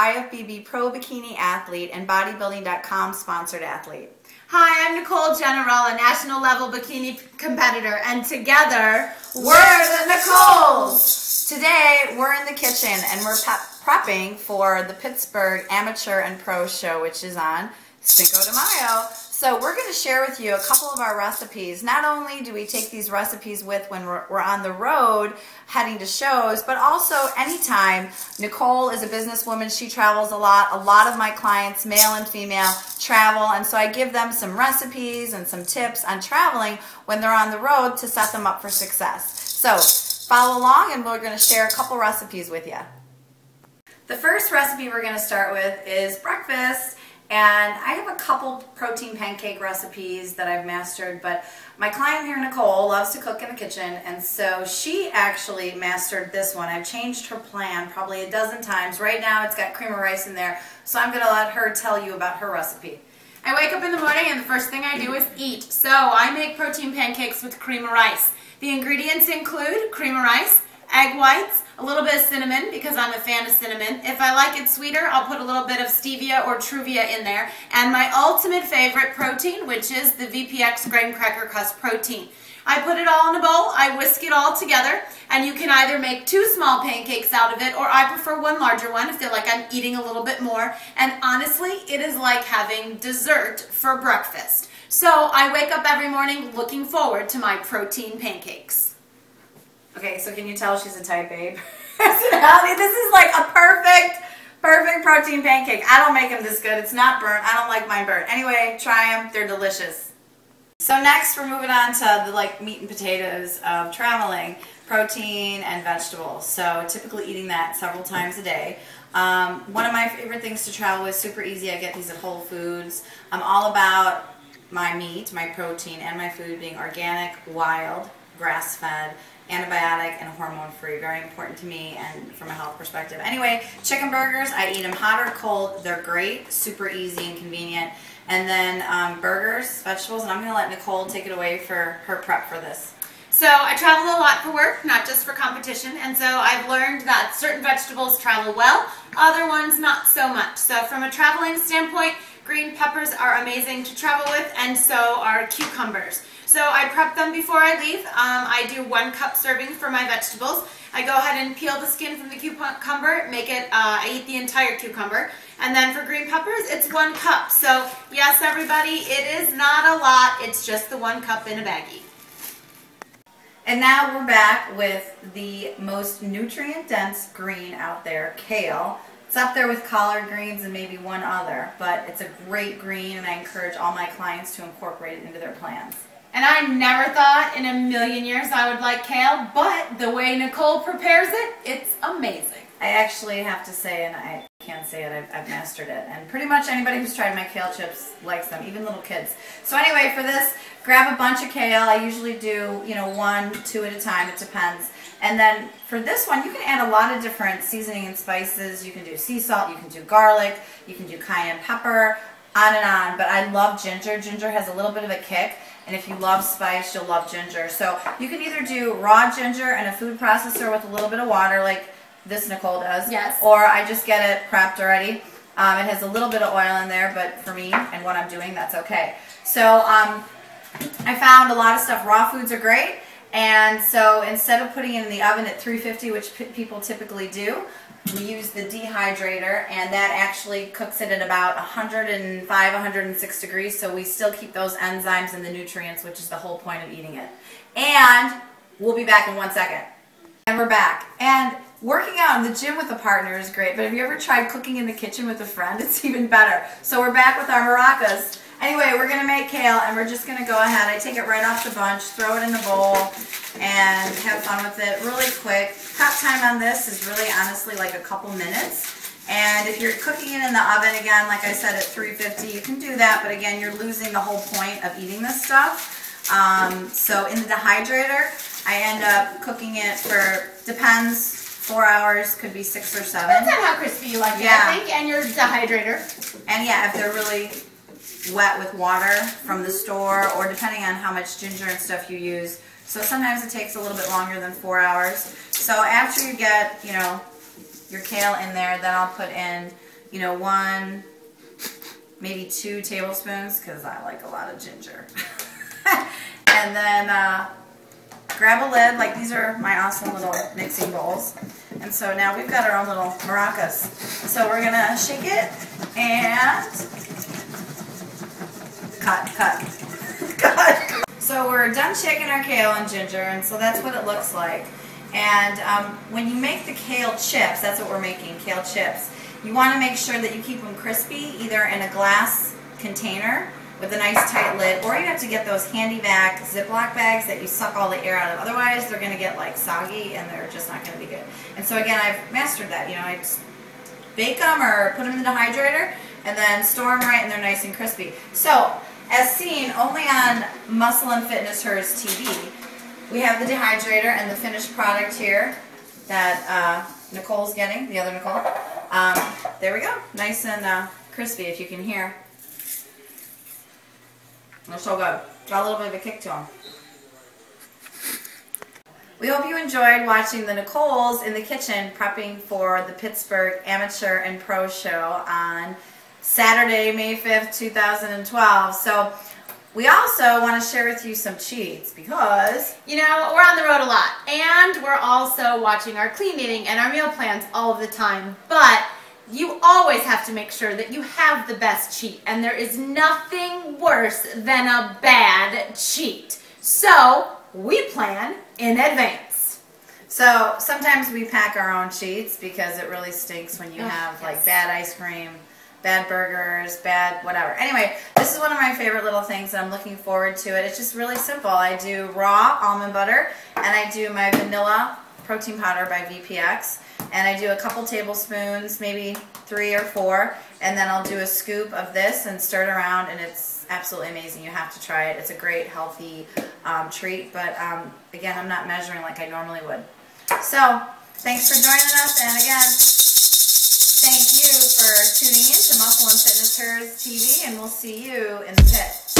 IFBB Pro Bikini Athlete and Bodybuilding.com sponsored athlete. Hi, I'm Nicole Guerrero, national level bikini competitor, and together, we're the Nicoles! Today, we're in the kitchen and we're prepping for the Pittsburgh Amateur and Pro Show, which is on Cinco de Mayo. So we're going to share with you a couple of our recipes. Not only do we take these recipes with when we're on the road heading to shows, but also anytime. Nicole is a businesswoman. She travels a lot. A lot of my clients, male and female, travel, and so I give them some recipes and some tips on traveling when they're on the road to set them up for success. So follow along and we're going to share a couple recipes with you. The first recipe we're going to start with is breakfast. And I have a couple protein pancake recipes that I've mastered, but my client here, Nicole, loves to cook in the kitchen, and so she actually mastered this one. I've changed her plan probably a dozen times. Right now it's got cream of rice in there, so I'm going to let her tell you about her recipe. I wake up in the morning and the first thing I do is eat. So I make protein pancakes with cream of rice. The ingredients include cream of rice, egg whites, a little bit of cinnamon because I'm a fan of cinnamon. If I like it sweeter, I'll put a little bit of stevia or Truvia in there. And my ultimate favorite protein, which is the VPX graham cracker crust protein. I put it all in a bowl, I whisk it all together, and you can either make 2 small pancakes out of it, or I prefer one larger one. I feel like I'm eating a little bit more. And honestly, it is like having dessert for breakfast. So I wake up every morning looking forward to my protein pancakes. Okay, so can you tell she's a type A personality? This is like a perfect protein pancake. I don't make them this good. It's not burnt. I don't like mine burnt. Anyway, try them. They're delicious. So next, we're moving on to the meat and potatoes of traveling, protein and vegetables. So typically eating that several times a day. One of my favorite things to travel with, super easy. I get these at Whole Foods. I'm all about my meat, my protein, and my food being organic, wild, grass-fed, antibiotic, and hormone-free. Very important to me and from a health perspective. Anyway, chicken burgers, I eat them hot or cold. They're great, super easy and convenient. And then burgers, vegetables, and I'm going to let Nicole take it away for her prep for this. So I travel a lot for work, not just for competition, and so I've learned that certain vegetables travel well, other ones not so much. So from a traveling standpoint, green peppers are amazing to travel with, and so are cucumbers. So I prep them before I leave. I do 1 cup serving for my vegetables. I go ahead and peel the skin from the cucumber, I eat the entire cucumber. And then for green peppers, it's 1 cup. So yes, everybody, it is not a lot. It's just the 1 cup in a baggie. And now we're back with the most nutrient-dense green out there, kale. It's up there with collard greens and maybe one other, but it's a great green, and I encourage all my clients to incorporate it into their plans. And I never thought in a million years I would like kale, but the way Nicole prepares it, it's amazing. I actually have to say, and I can't say it, I've mastered it. And pretty much anybody who's tried my kale chips likes them, even little kids. So anyway, for this, grab a bunch of kale. I usually do, 1, 2 at a time, it depends. And then for this one, you can add a lot of different seasoning and spices. You can do sea salt, you can do garlic, you can do cayenne pepper, on and on. But I love ginger. Ginger has a little bit of a kick. And if you love spice, you'll love ginger. So you can either do raw ginger in a food processor with a little bit of water, like this Nicole does. Yes. Or I just get it prepped already. It has a little bit of oil in there, but for me and what I'm doing, that's okay. So I found a lot of stuff. Raw foods are great. And so instead of putting it in the oven at 350, which people typically do, we use the dehydrator, and that actually cooks it at about 105, 106 degrees, so we still keep those enzymes and the nutrients, which is the whole point of eating it. And we'll be back in 1 second. And we're back. And working out in the gym with a partner is great, but have you ever tried cooking in the kitchen with a friend? It's even better. So we're back with our maracas. Anyway, we're going to make kale, and we're just going to go ahead. I take it right off the bunch, throw it in the bowl, and have fun with it really quick. Prep time on this is really honestly like a couple minutes. And if you're cooking it in the oven, again, like I said, at 350, you can do that, but again, you're losing the whole point of eating this stuff. So in the dehydrator, I end up cooking it for, depends, 4 hours, could be 6 or 7. Depends on how crispy you like it, I think, and your dehydrator. And yeah, if they're really wet with water from the store, or depending on how much ginger and stuff you use. So sometimes it takes a little bit longer than 4 hours. So after you get, your kale in there, then I'll put in you know, 1, maybe 2 tablespoons, because I like a lot of ginger. And then grab a lid, like these are my awesome little mixing bowls. And so now we've got our own little maracas. So we're gonna shake it and cut. So we're done shaking our kale and ginger, and so that's what it looks like. And when you make the kale chips, that's what we're making, kale chips. You want to make sure that you keep them crispy, either in a glass container with a nice tight lid, or you have to get those handy vac Ziploc bags that you suck all the air out of. Otherwise, they're going to get like soggy and they're just not going to be good. And so again, I've mastered that. You know, I just bake them or put them in the dehydrator and then store them right, and they're nice and crispy. So, as seen only on Muscle and Fitness Hers TV, we have the dehydrator and the finished product here that Nicole's getting, the other Nicole. There we go, nice and crispy, if you can hear. They're so good. Got a little bit of a kick to them. We hope you enjoyed watching the Nicoles in the kitchen prepping for the Pittsburgh Amateur and Pro Show on Saturday, May 5th, 2012. So we also want to share with you some cheats because, you know, we're on the road a lot, and we're also watching our clean eating and our meal plans all of the time. But you always have to make sure that you have the best cheat, and there is nothing worse than a bad cheat. So we plan in advance. So sometimes we pack our own cheats because it really stinks when you have like bad ice cream, bad burgers, bad whatever. Anyway, this is one of my favorite little things and I'm looking forward to it. It's just really simple. I do raw almond butter and I do my vanilla protein powder by VPX, and I do a couple tablespoons, maybe 3 or 4, and then I'll do a scoop of this and stir it around, and it's absolutely amazing. You have to try it. It's a great healthy treat, but again, I'm not measuring like I normally would. So thanks for joining us, and again, thank you for tuning in to Muscle and Fitness Hers TV, and we'll see you in the pit.